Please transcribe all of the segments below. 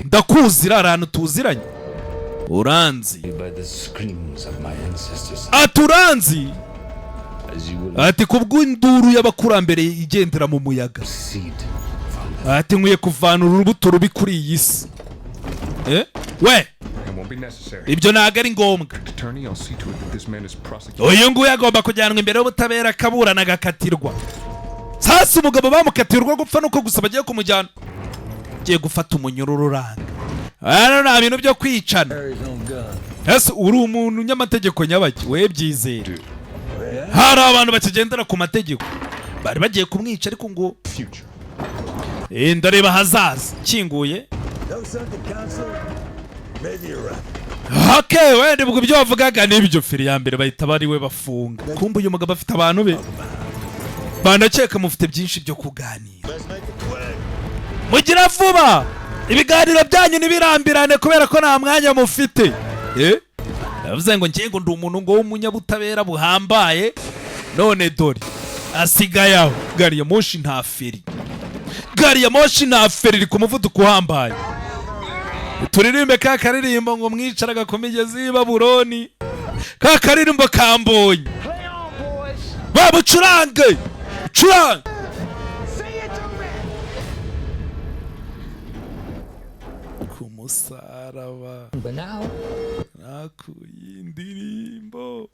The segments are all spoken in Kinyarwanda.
ndakuzi ahantu tuziranye uranzi aturanzi ati kubw'induru y'abakurambere igendera mu muyaga ati nkwiye kuvanura urubuto rubi kuri iyi si we ibyo ntabwo ari ngombwa uyu nguyu agomba kujyanwa imbere y'ubutabera akaburana agakatirwa sasa umugabo bamukatirwa gupfa nuko gusa bagiye kumujyana agiye gufata umunyururu uranga hano nta bintu byo kwicana ese uri umuntu nyamategeko nyabaki we byizere hari abantu bakigendera ku mategeko bari bagiye kumwica ariko ngo ndareba hazaza kinguye wenda ubwo ibyo wavugaga nibyo feri ya mbere bahita bari we bafunga kumbe uyu mugabo afite abantu be banakeka mufite byinshi byo kuganira mugira vuba ibiganiro byanyu ntibirambirane kubera ko nta mwanya mufite yavuze ngo ngiye ngo ndi umuntu ngo w'umunyabutabera buhambaye none dore asigaye aho gari ya moshi nta feri iri ku muvuduko uhambaye turirimbe ka karirimbo ngo mwicaraga ku migezi y'i Babuloni ka karirimbo kambonye babucurange curanga ku musaraba nakuye indirimbo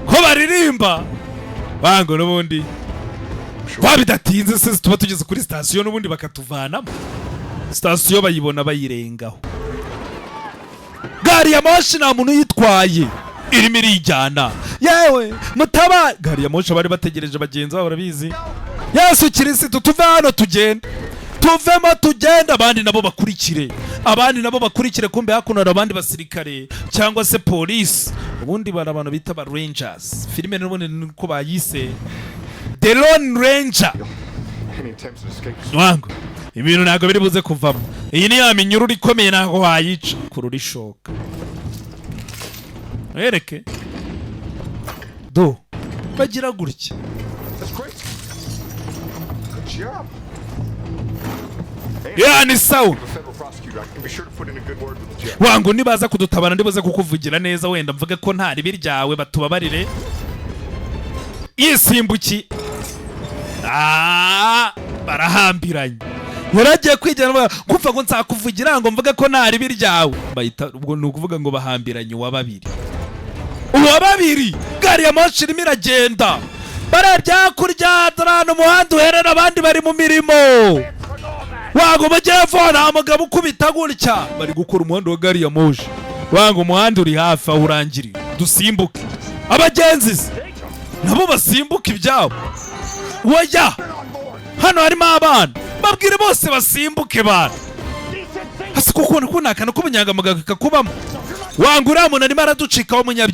ko baririmba bango n'ubundi bidatinze se tuba tugeze kuri sitasiyo n'ubundi bakatuvanamo sitasiyo bayibona bayirengaho gari ya moshi nta muntu uyitwaye irimo irijyana yewe mutaba gari ya moshi bari bategereje bagenzi babo barabizi yesu kirisitu tuve hano tugende tuvemo tugende abandi nabo bakurikire kumbe hakuno hari abandi basirikare cyangwa se polisi ubundi bari abantu bita ba rangers filime n'ubundi niko bayise The Lone Ranger wangu ibintu ntabwo biri buze kuvamo iyi ni ya minyururu ikomeye ntabwo wayica kurura ishoka wereke do bagira gutya ni sawa wangu nibaza kudutabara ndibuze kukuvugira neza wenda mvuge ko nta ribi ryawe batubabarire yisimbuki barahambiranye yaragiye kwijyana kumva ngo nsakuvugira ngo mvuge ko nta ribi ryawe bahita ubwo ni ukuvuga ngo bahambiranye uwa babiri gari ya moshi irimo iragenda bararya kurya ahantu umuhanda uherera abandi bari mu mirimo wangu mujyepfo nta mugabo ukubita gutya bari gukora umuhanda wa gari ya moshi wangu umuhanda uri hafi aho urangiriye dusimbuke abagenzi nabo basimbuka ibyabo wajya hano harimo abana babwire bose basimbuke bana hasi kuko nakana k'ubunyangamugaga kakubamo wangu uriya muntu arimo araducikaho umunyabyaha